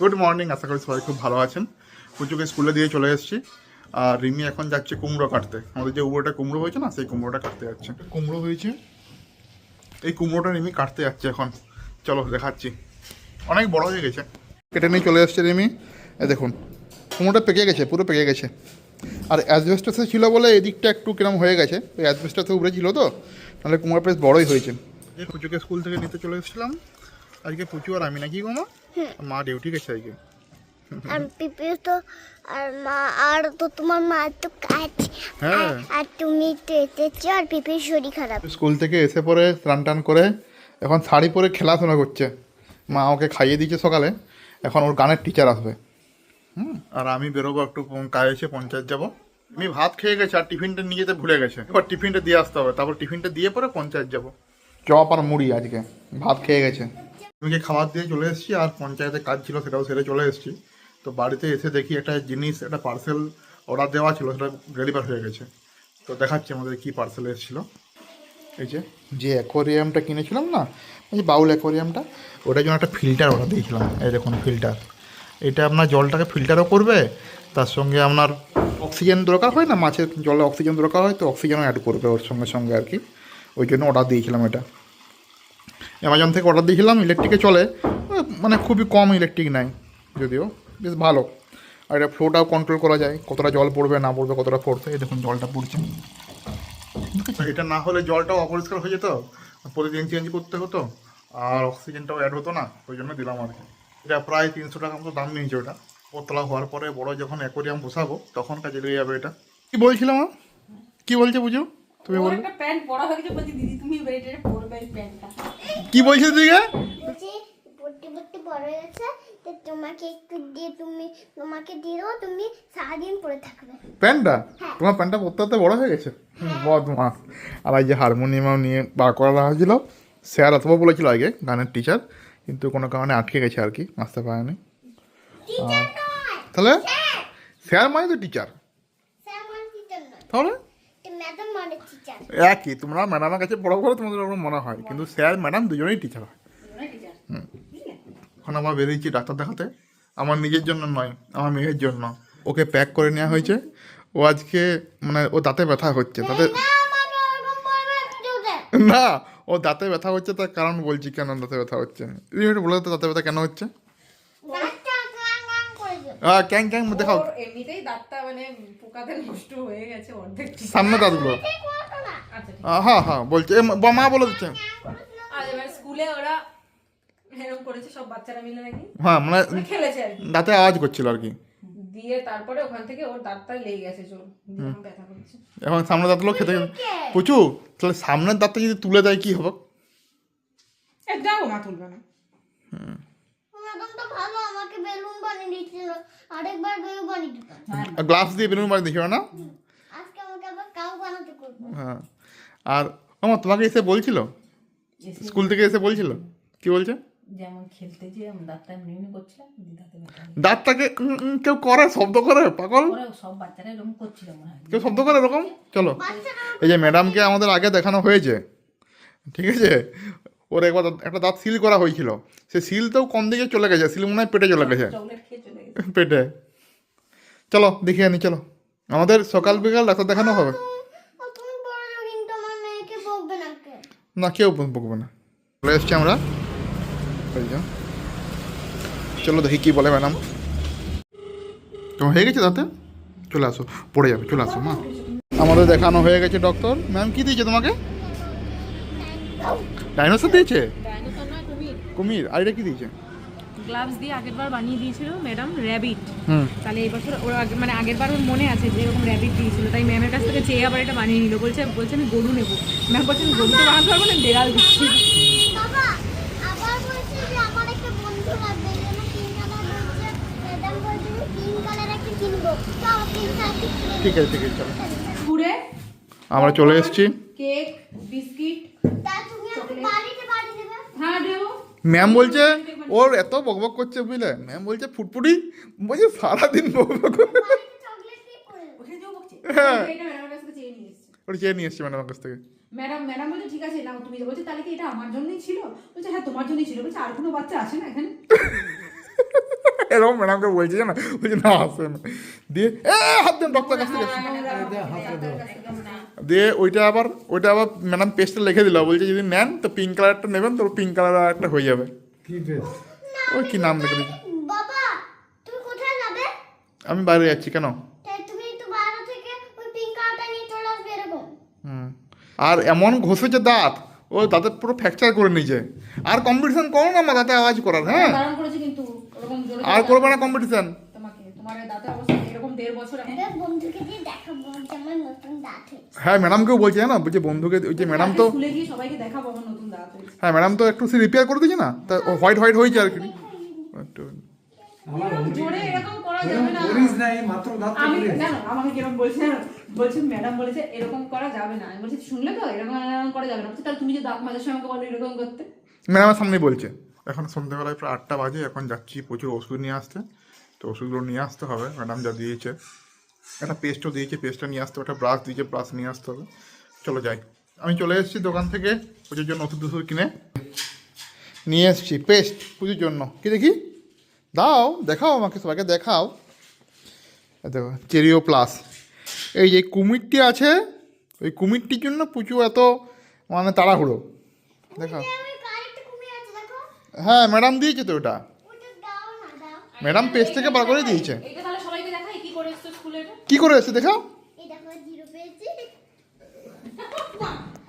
Good morning, আশা করি সবাই খুব ভালো আছেন। পুজোকে স্কুলে দিয়ে চলে এসেছি। আর রিমি এখন যাচ্ছে কুমড়ো কাটতে। আমাদের যে উপরটা কুমড়ো হয়েছে না, সেই কুমড়োটা কাটতে যাচ্ছে। কুমড়ো হয়েছে, এই কুমড়োটা রিমি কাটতে যাচ্ছে এখন। চলো দেখাচ্ছি, অনেক বড় হয়ে গেছে। কেটে নিয়ে চলে এসছে রিমি। এ দেখুন, কুমড়োটা পেকে গেছে, পুরো পেকে গেছে। আর অ্যাসবেস্টাসে ছিল বলে এদিকটা একটু কিরম হয়ে গেছে, ওই অ্যাসবেস্টাসে উপরে ছিল তো, নাহলে কুমড়ো বেশ বড়ই হয়েছে। এই পুজোকে স্কুল থেকে নিতে চলে এসেছিলাম। আজকে পুজো আর আমি নাকি গো মা ডিউটি গেছে আজকে। আর পিপি তো আর মা আর তো তোমার মা তো কাজ। হ্যাঁ, আর তুমি তো এসেছো আর পিপির শরীর খারাপ। স্কুল থেকে এসে পরে স্নান টান করে এখন শাড়ি পরে খেলাধুলা করছে। মা ওকে খাইয়ে দিয়েছে সকালে, এখন ওর গানের টিচার আসবে। আর আমি বেরোবো একটু কাজে এসে পঞ্চায়েত যাবো। আমি ভাত খেয়ে গেছে আর টিফিনটা নিয়ে যেতে ভুলে গেছে। এবার টিফিনটা দিয়ে আসতে হবে, তারপর টিফিনটা দিয়ে পরে পঞ্চায়েত যাবো। চপ আর মুড়ি আজকে, ভাত খেয়ে গেছে। আমি খাবার দিয়ে চলে এসেছি, আর পঞ্চায়েতে কাজ ছিল সেটাও সেরে চলে এসেছি। তো বাড়িতে এসে দেখি একটা জিনিস, একটা পার্সেল অর্ডার দেওয়া ছিল, সেটা ডেলিভার হয়ে গেছে। তো দেখাচ্ছি আমাদের কি পার্সেল এসেছিলো। এই যে অ্যাকোয়ারিয়ামটা কিনেছিলাম না, এই যে বাউল অ্যাকোয়ারিয়ামটা, ওটার জন্য একটা ফিল্টার অর্ডার দিয়েছিলাম। এই দেখুন ফিল্টার, এটা আপনার জলটাকে ফিল্টারও করবে, তার সঙ্গে আপনার অক্সিজেন দরকার হয় না, মাছের জলে অক্সিজেন দরকার হয়, তো অক্সিজেনও অ্যাড করবে ওর সঙ্গে সঙ্গে আর কি। ওই জন্য অর্ডার দিয়েছিলাম এটা। অ্যামাজন থেকে অর্ডার দিয়েছিলাম, ইলেকট্রিকে চলে, মানে খুবই কম ইলেকট্রিক নেয় যদিও, বেশ ভালো। আর এটা ফ্লোটাও কন্ট্রোল করা যায়, কতটা জল পড়বে না পড়বে, কতটা পড়ছে। এই দেখুন জলটা পড়ছে। এটা না হলে জলটাও অপরিষ্কার হয়ে যেত, প্রতিদিন চেঞ্জ করতে হতো, আর অক্সিজেনটাও অ্যাড হতো না, ওই জন্য দিলাম আর কি। এটা প্রায় 300 টাকা মতো দাম নিয়েছে ওটা। পোতলা হওয়ার পরে বড় যখন অ্যাকোয়ারিয়াম বসাবো তখন কাজে লেগে যাবে এটা। কি বলছিলাম কি বলছে বুঝো তুমি বলো। একটা প্যান্ট পরা হয়ে গেছে, বলছি দিদি তুমি এটা পরবে এই প্যান্টটা। কি বলছো তুই? বলছি পড়তে পড়তে বড় হয়েছে, তো তোমাকে একটু দিয়ে তোমাকে দিয়ে দেবো, তুমি সারাদিন পরে থাকবে। প্যান্টটা, তোমার প্যান্টটা পরতে পরতে বড় হয়ে গেছে, বদমাস। আর এই যে হারমোনিয়াম নিয়ে বার করা হয়েছিল, স্যার আসবো বলেছিল আগে, গানের টিচার, কিন্তু কোনো কারণে আটকে গেছে আর কি, আসতে পারেনি। তাহলে স্যার মানে তো টিচার, স্যার মানে টিচার নয়, তাহলে ম্যাডাম মানে টিচার। একই, তোমরা ম্যাডামের কাছে পড়া করে তোমাদের ওরকম মনে হয়, কিন্তু স্যার ম্যাডাম দুজনেই টিচার হয়। এখন আমরা বেরিয়েছি ডাক্তার দেখাতে, আমার নিজের জন্য নয়, আমার মেয়ের জন্য। ওকে প্যাক করে নেওয়া হয়েছে। ও আজকে মানে ও দাঁতে ব্যথা হচ্ছে, তাতে না, ও দাঁতে ব্যথা হচ্ছে, তার কারণ বলছি কেন দাঁতে ব্যথা হচ্ছে। একটু বলে তো দাঁতে ব্যথা কেন হচ্ছে। ক্যাং ক্যাং দেখাও, ওর এমনিতেই দাঁতটা মানে পোকাতে নষ্ট হয়ে গেছে অর্ধেক। সামনে দাঁতগুলো। আচ্ছা ঠিক হ্যাঁ হ্যাঁ বলছে, মা বলে দিচ্ছে। আর এবার স্কুলে ওরা এরকম করেছে, সব বাচ্চারা মিলে নাকি হ্যাঁ মানে খেলেছে আর কি। দাঁতে আওয়াজ করছিল আর কি, দিয়ে তারপরে ওখান থেকে ওর দাঁতটা লেগে গেছে, জোর দিয়ে ব্যথা করছে। এখন সামনের দাঁতগুলো খেতে পুচু, তাহলে সামনের দাঁতটা যদি তুলে দেয় কি হবে? যাবো, মা তুলবে না। ম্যাডাম তো ভালো, আমাকে বেলুন বানিয়ে দিয়েছিল, আরেকবার বেলুন বানিয়ে দিত। গ্লাভস দিয়ে বেলুন বানিয়ে দেখিও না। আজকে আমাকে আবার কাউ বানাতে করবো। হ্যাঁ, আর আমার তোমাকে এসে বলছিল, স্কুল থেকে এসে বলছিল, কি বলছে? যেমন খেলতে যে দাঁতটা এমনি এমনি করছিলাম, দাঁতে ব্যথা দাঁতটাকে কেউ করে, শব্দ করে, পাগল। ওরা সব বাচ্চারা এরকম করছিল মনে হয়। কেউ শব্দ করে এরকম। চলো, এই যে ম্যাডামকে আমাদের আগে দেখানো হয়েছে, ঠিক আছে, ওর একবার একটা দাঁত সিল করা হয়েছিল, সে সিলটাও কম দিকে চলে গেছে, সিল মনে হয় পেটে চলে গেছে, চকলেট খেয়ে চলে গেছে। পেটে। চলো দেখিয়ে আনি, চলো, আমাদের সকাল বিকাল ডাক্তার দেখানো হবে। তুমি বড় লোক, কিন্তু আমার মেয়েকে বকবে না কে? না, কেউ বকবে না। চলে এসছি আমরা, এই যে। চলো দেখি কি বলে ম্যাডাম। তোমার হয়ে গেছে দাঁতে, চলে আসো, পড়ে যাবে, চলে আসো মা। আমাদের দেখানো হয়ে গেছে, ডক্টর ম্যাম কি দিয়েছে তোমাকে? ডাইনোসর দিয়েছে, ডাইনোসর না, কুমির। কুমির। আর এটা কি দিয়েছে? গ্লাভস দিয়ে আগেরবার বানিয়ে দিয়েছিল ম্যাডাম র্যাবিট। হুম, তাহলে এবছর ওর মানে আগেরবার ওর মনে আছে যে এরকম র্যাবিট দিয়েছিল, তাই ম্যামের কাছ থেকে চেয়ে আবার এটা বানিয়ে নিল। বলছে আমি গরু নেবো। ম্যাম বলছেন গরু তো বানাতে পারবো না, বেড়াল দিচ্ছি। বাবা আবার বলছে যে আমার একটা বন্ধু লাগবে, এই জন্য পিঙ্ক কালার বলছে। ম্যাডাম বলছে যে পিঙ্ক কালার একটা কিনবো, তো আমার পিঙ্ক কালার ঠিক আছে ঠিক আছে, চলো। ঘুরে আমরা চলে এসেছি। Cake, biscuit. তা তুমি আমাকে বাড়িতে পাঠিয়ে দেবে। হ্যাঁ দেবো। ম্যাম বলছে ওর এত বকবক করছে বুঝলে, ম্যাম বলছে ফুটফুটি, বলছে সারাদিন বকবক করে। বাড়িতে চকলেট কেক করে দেবো। ওখানে যাও বকছে। হ্যাঁ। এটা ম্যাডামের কাছ থেকে চেয়ে নিয়ে এসেছে। ওটা চেয়ে নিয়ে এসছি ম্যাডামের কাছ থেকে। ম্যাডাম বলছে ঠিক আছে নাও তুমি। বলছে তাহলে কি এটা আমার জন্যই ছিল? বলছে হ্যাঁ তোমার জন্যই ছিল। বলছে আর কোনো বাচ্চা আছে না এখানে? এরকম ম্যাডামকে বলছে জানো, বলছে না আসে না, দিয়ে হাত দেন ডক্টর কাছ থেকে দিয়ে ওইটা আবার ম্যাডাম পেস্টটা লিখে দিল, বলছে যদি নেন তো পিঙ্ক কালারটা নেবেন, তো পিঙ্ক কালার একটা হয়ে যাবে। ওই কি নাম লিখে দিয়েছে। বাবা তুমি কোথায় যাবে? আমি বাইরে যাচ্ছি। কেন? তাই তুমি একটু বাইরে থেকে ওই পিঙ্ক কার্ডটা নিয়ে চলে আসবে এরকম। আর এমন ঘষেছে দাঁত, ও দাঁতের পুরো ফ্র্যাকচার করে নিয়েছে। আর কম্পিটিশন করো না আমার দাঁতে আওয়াজ করার, হ্যাঁ বারণ করেছি কিন্তু ওরকম জোরে আর করবে না কম্পিটিশন। তোমাকে, তোমার এই দাঁতের অবস্থা এরকম 1.5 বছর এখন। এবার বন্ধুকে দিয়ে দেখাবো যে আমার নতুন দাঁত হয়েছে। হ্যাঁ ম্যাডামকেও বলছে না, বলছে বন্ধুকে, ওই যে ম্যাডাম তো, স্কুলে গিয়ে সবাইকে দেখাবো আমার নতুন দাঁত হয়েছে। হ্যাঁ ম্যাডাম তো একটু সে রিপেয়ার করে দিয়েছে না, তা হোয়াইট হয়েছে আর কি একটু। জোরে এরকম করা যাবে না। আমি জানো আমাকে কিরকম বলছে জানো? বলছে ম্যাডাম বলেছে এরকম করা যাবে না। আমি বলছি শুনলে তো এরকম এরকম করা যাবে না। বলছে, তাহলে তুমি যে দাঁত মাজার সময় আমাকে বলো এরকম করতে। ম্যাডামের সামনে বলছে। এখন সন্ধ্যাবেলায় প্রায় 8টা বাজে, এখন যাচ্ছি প্রচুর ওষুধ নিয়ে আসতে। তো ওষুধগুলো নিয়ে আসতে হবে, ম্যাডাম যা দিয়েছে, একটা পেস্টও দিয়েছে, পেস্টটা নিয়ে আসতে হবে, একটা ব্রাশ দিয়েছে, ব্রাশ নিয়ে আসতে হবে। চলো যাই। আমি চলে এসেছি দোকান থেকে পুজোর জন্য ওষুধ কিনে নিয়ে এসেছি। পেস্ট পুজোর জন্য। কি দেখি, দাও দেখাও আমাকে, সবাইকে দেখাও। দেখো চেরিও প্লাস। এই যে কুমিরটি আছে, ওই কুমিরটির জন্য পুজো এত মানে তাড়াহুড়ো। দেখাও। ওই কারেক্ট কমে আছে দেখো। হ্যাঁ ম্যাডাম দিয়েছে তো ওটা, ওটা দাও না দাও। ম্যাডাম পেস্ট থেকে বার করে দিয়েছে। এটা তাহলে সবাইকে দেখাই কি করে এসছো স্কুলে এটা। কি করে এসেছে দেখাও। এই দেখো 0 পেয়েছি।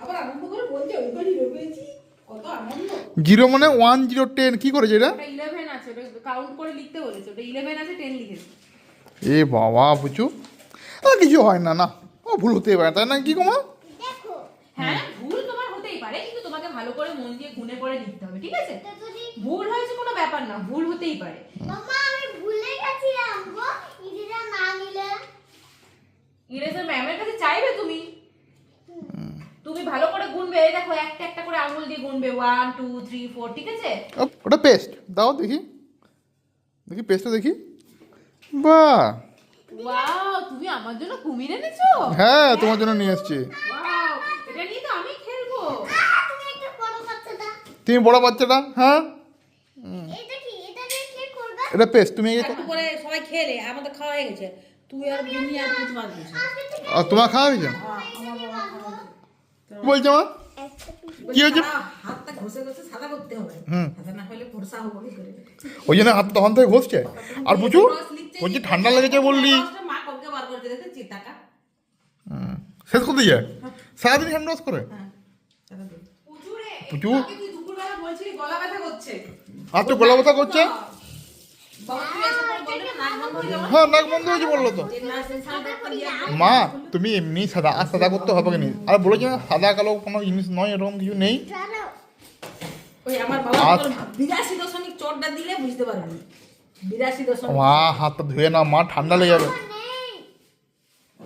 আবার আনন্দ করে বলছে ওইবারই রয়েছি, কত আনন্দ। 0 মানে 1 0 10 কি করেছে এটা? ওটা 11 আছে, ওটা কাউন্ট করে লিখতে বলেছে। ওটা 11 আছে, 10 লিখেছে। এ বাবা বুঝু, আর কিছু হয় না, না ও ভুল হতেই পারে, তাই না কি কমা? দেখো হ্যাঁ ভুল তোমার হতেই পারে, কিন্তু তোমাকে ভালো করে মন দিয়ে গুনে করে লিখতে হবে, ঠিক আছে? এটা যদি ভুল হয়েছে কোনো ব্যাপার না, ভুল হতেই পারে। মামা আমি ভুলে গেছিলাম গো, ইদিরা না নিলে। ইরেজার ম্যামের কাছে চাইবে তুমি। তুমি ভালো করে গুনবে, এই দেখো একটা একটা করে আঙুল দিয়ে গুনবে 1 2 3 4, ঠিক আছে? ওটা পেস্ট দাও দেখি, দেখি পেস্টটা দেখি। বাহ, ওয়াও, তুমি আমার জন্য কুমির এনেছো? হ্যাঁ তোমার জন্য নিয়ে এসেছি। ওয়াও, এটা নিয়ে তো আমি খেলবো। তুমি একটা বড় বাচ্চাটা। তুমি বড় বাচ্চাটা, হ্যাঁ এটা কি? এটা দিয়ে কি করবে? এটা পেস্ট। তুমি একটু করে সবাই খেলে, আমাদের খাওয়া হয়ে গেছে। তুই আর বিনি আর কিছু পারবি না। তোমার খাওয়া হয়েছে? কি বলছো মা? কি হয়েছে? হাতটা ঘষে ঘষে সাদা করতে হবে, সাদা না হলে ফর্সা হবে কি করে? ওই জন্য হাত তখন থেকে ঘষছে। আর বুঝু বলছি ঠান্ডা লেগেছে বললি, মা কবকে বার করতে দেখেছি টাকা। শেষ করতে যায় সারাদিন হ্যান্ড ওয়াশ করে। পুজুরে পুজু তুই দুপুরবেলা বলছিলি গলা ব্যথা করছে। আর তো গলা ব্যথা করছে। বাবা তুই এসে বললি না নাক বন্ধ হয়ে যাবে। হ্যাঁ নাক বন্ধ হয়েছে বললো তো। যে নাক সাদা করে দিয়া মা তুমি এমনি সাদা, আর সাদা করতে হবে কিনি? আর বলেছি না সাদা কালো কোনো জিনিস নয়, এরকম কিছু নেই। চলো ওই আমার বাবা 82 চোটটা দিলে বুঝতে পারবি। 82 মা হাতটা ধুয়ে না মা, ঠান্ডা লেগে যাবে। নেই।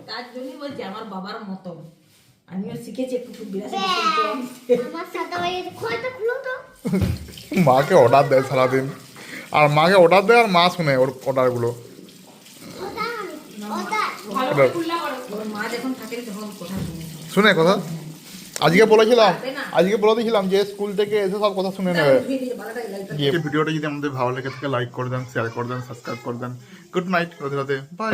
তার জন্যই বলছি আমার বাবার মতো আমিও শিখেছি একটু 82 আমার সাদা হয়ে গেছে। খোলটা খুলো তো। মাকে অর্ডার দেয় সারাদিন, আর মাকে অর্ডার দেয় আর মা শুনে ওর অর্ডারগুলো। ওটা ওটা ভালো করে খুললা করো। ওর মা যখন থাকে তখন কথা শুনে। শুনে কথা আজকে বলে দিয়েছিলাম যে স্কুল থেকে এসে সব কথা শুনে নেবে। ভিডিওটা যদি আমাদের ভালো লেগে থাকে লাইক করে দেন, শেয়ার করে দেন, সাবস্ক্রাইব করে দেন। Good night, Radhe Radhe, by.